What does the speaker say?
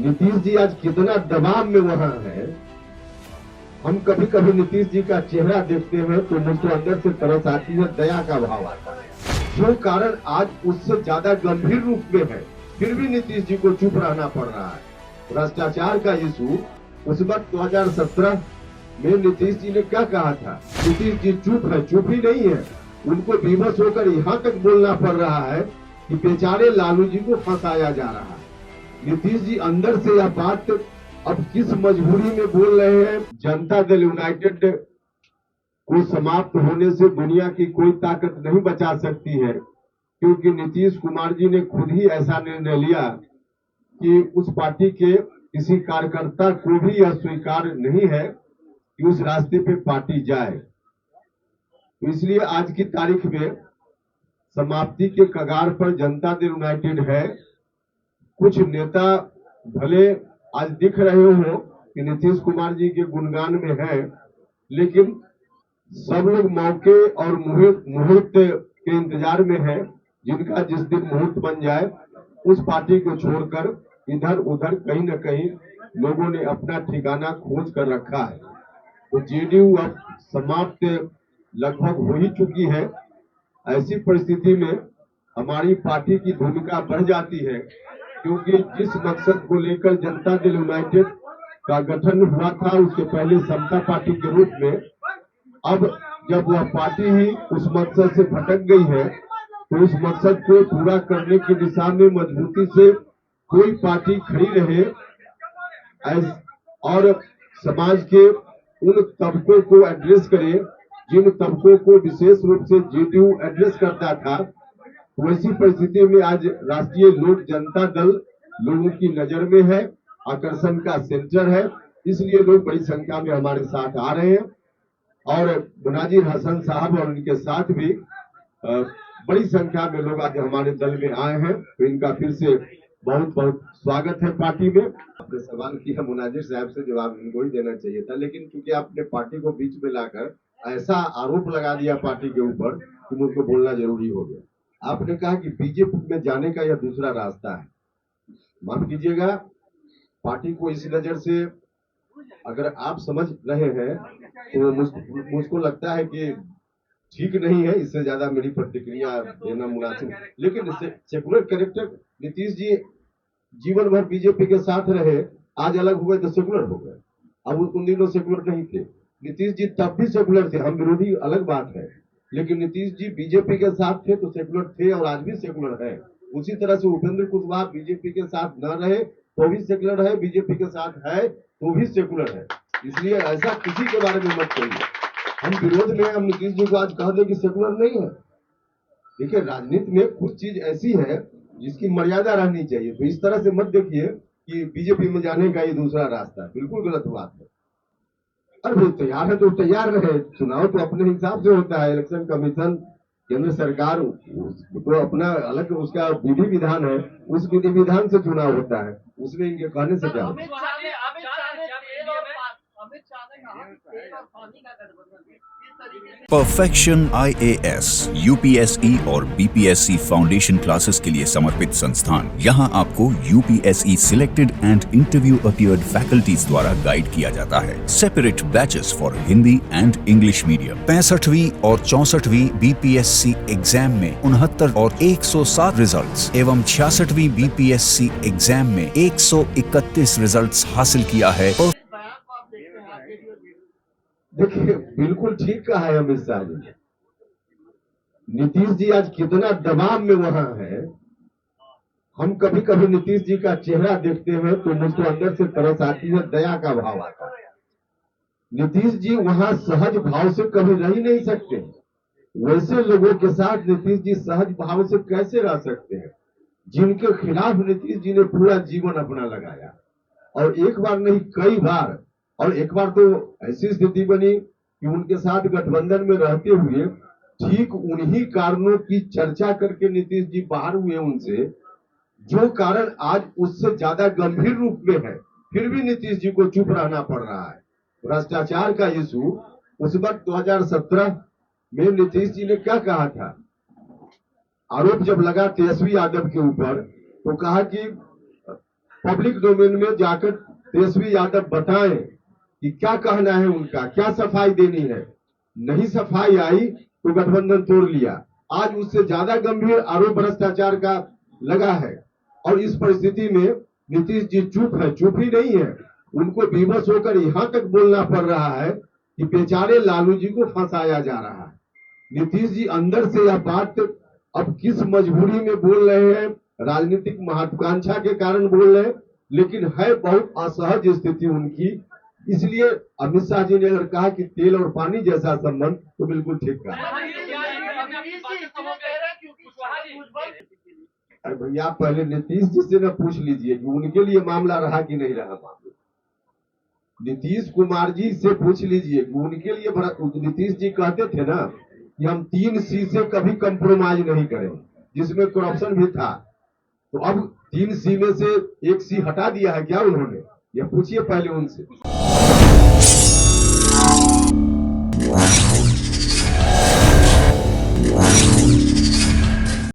नीतीश जी आज कितना दबाव में वहां है। हम कभी कभी नीतीश जी का चेहरा देखते हैं तो मुझको अंदर से तरस आती है, दया का भाव आता है। जो कारण आज उससे ज्यादा गंभीर रूप में है, फिर भी नीतीश जी को चुप रहना पड़ रहा है। भ्रष्टाचार का इशू उस वक्त 2017 में नीतीश जी ने क्या कहा था? नीतीश जी चुप है, चुप ही नहीं है, उनको विवश होकर यहाँ तक बोलना पड़ रहा है कि बेचारे लालू जी को फंसाया जा रहा है। नीतीश जी अंदर से यह बात अब किस मजबूरी में बोल रहे हैं? जनता दल यूनाइटेड को समाप्त होने से दुनिया की कोई ताकत नहीं बचा सकती है, क्योंकि नीतीश कुमार जी ने खुद ही ऐसा निर्णय लिया कि उस पार्टी के किसी कार्यकर्ता को भी यह स्वीकार नहीं है कि उस रास्ते पे पार्टी जाए। तो इसलिए आज की तारीख में समाप्ति के कगार पर जनता दल यूनाइटेड है। कुछ नेता भले आज दिख रहे हो कि नीतीश कुमार जी के गुणगान में है, लेकिन सब लोग मौके और मुहूर्त के इंतजार में है, जिनका जिस दिन मुहूर्त बन जाए उस पार्टी को छोड़कर इधर उधर कहीं न कहीं लोगों ने अपना ठिकाना खोज कर रखा है। तो जेडीयू अब समाप्त लगभग हो ही चुकी है। ऐसी परिस्थिति में हमारी पार्टी की भूमिका बढ़ जाती है, क्योंकि जिस मकसद को लेकर जनता दल यूनाइटेड का गठन हुआ था, उसके पहले समता पार्टी के रूप में, अब जब वह पार्टी ही उस मकसद से भटक गई है, तो उस मकसद को पूरा करने की दिशा में मजबूती से कोई पार्टी खड़ी रहे और समाज के उन तबकों को एड्रेस करे जिन तबकों को विशेष रूप से जेडीयू एड्रेस करता था। वैसी परिस्थिति में आज राष्ट्रीय लोक जनता दल लोगों की नजर में है, आकर्षण का सेंटर है, इसलिए लोग बड़ी संख्या में हमारे साथ आ रहे हैं। और मुनाजिर हसन साहब और उनके साथ भी बड़ी संख्या में लोग आज हमारे दल में आए हैं, तो इनका फिर से बहुत बहुत स्वागत है पार्टी में। आपने सवाल किया मुनाजिर साहब से, जवाब इनको ही देना चाहिए था, लेकिन क्योंकि आपने पार्टी को बीच में लाकर ऐसा आरोप लगा दिया पार्टी के ऊपर कि मुझको बोलना जरूरी हो गया। आपने कहा कि बीजेपी में जाने का यह दूसरा रास्ता है। माफ कीजिएगा, पार्टी को इस नजर से अगर आप समझ रहे हैं तो मुझको लगता है कि ठीक नहीं है। इससे ज्यादा मेरी प्रतिक्रिया देना मुनासिब, लेकिन सेकुलर कैरेक्टर नीतीश जी जीवन भर बीजेपी के साथ रहे, आज अलग हो गए तो सेकुलर हो गए। अब उन दिनों सेकुलर नहीं थे। नीतीश जी तब भी सेकुलर थे, हम विरोधी अलग बात है, लेकिन नीतीश जी बीजेपी के साथ थे तो सेकुलर थे और आज भी सेकुलर है। उसी तरह से उपेंद्र कुशवाहा बीजेपी के साथ न रहे तो भी सेकुलर है, बीजेपी के साथ है तो भी सेकुलर है। इसलिए ऐसा किसी के बारे में मत कहिए। हम विरोध में, हम नीतीश जी को आज कह दें कि सेकुलर नहीं है। देखिए, राजनीति में कुछ चीज ऐसी है जिसकी मर्यादा रहनी चाहिए। तो इस तरह से मत देखिए कि बीजेपी में जाने का ये दूसरा रास्ता है, बिल्कुल गलत बात है। अरे तैयार है तो तैयार रहे, चुनाव तो अपने हिसाब से होता है। इलेक्शन कमीशन, केंद्र सरकार तो अपना अलग उसका विधि विधान है, उस विधि विधान से चुनाव होता है, उसमें इनके कहने से क्या होता है। परफेक्शन IAS, UPSE और BPSC फाउंडेशन क्लासेस के लिए समर्पित संस्थान। यहाँ आपको UPSE selected and interview appeared faculties द्वारा गाइड किया जाता है। Separate batches for Hindi and English medium. 65वीं और 64वीं BPSC एग्जाम में 69 और 107 रिजल्ट्स एवं 66वीं BPSC एग्जाम में 131 रिजल्ट्स हासिल किया है। देखिए, बिल्कुल ठीक कहा है अमित शाह जी। नीतीश जी आज कितना दबाव में वहां है। हम कभी कभी नीतीश जी का चेहरा देखते हैं तो मुझको अंदर से तरस आती है, दया का भाव आता है। नीतीश जी वहां सहज भाव से कभी रह ही नहीं सकते। वैसे लोगों के साथ नीतीश जी सहज भाव से कैसे रह सकते हैं, जिनके खिलाफ नीतीश जी ने पूरा जीवन अपना लगाया, और एक बार नहीं कई बार। और एक बार तो ऐसी स्थिति बनी कि उनके साथ गठबंधन में रहते हुए ठीक उन्हीं कारणों की चर्चा करके नीतीश जी बाहर हुए उनसे, जो कारण आज उससे ज्यादा गंभीर रूप में है, फिर भी नीतीश जी को चुप रहना पड़ रहा है। भ्रष्टाचार का इशू उस वक्त 2017 में नीतीश जी ने क्या कहा था? आरोप जब लगा तेजस्वी यादव के ऊपर तो कहा कि पब्लिक डोमेन में जाकर तेजस्वी यादव बताएं कि क्या कहना है उनका, क्या सफाई देनी है। नहीं सफाई आई तो गठबंधन तोड़ लिया। आज उससे ज्यादा गंभीर आरोप भ्रष्टाचार का लगा है और इस परिस्थिति में नीतीश जी चुप है। चुप ही नहीं है, उनको विवश होकर यहाँ तक बोलना पड़ रहा है कि बेचारे लालू जी को फंसाया जा रहा है। नीतीश जी अंदर से यह बात अब किस मजबूरी में बोल रहे हैं, राजनीतिक महत्वाकांक्षा के कारण बोल रहे हैं, लेकिन है बहुत असहज स्थिति उनकी। इसलिए अमित शाह जी ने अगर कहा कि तेल और पानी जैसा संबंध, तो बिल्कुल ठीक कहा। अरे भैया पहले नीतीश जी से न पूछ लीजिए कि उनके लिए मामला रहा कि नहीं रहा मामला। नीतीश कुमार जी से पूछ लीजिए कि उनके लिए। नीतीश जी कहते थे ना कि हम 3C से कभी कंप्रोमाइज नहीं करें, जिसमें करप्शन भी था। तो अब 3C में से 1C हटा दिया है क्या उन्होंने? ये पूछिए पहले उनसे।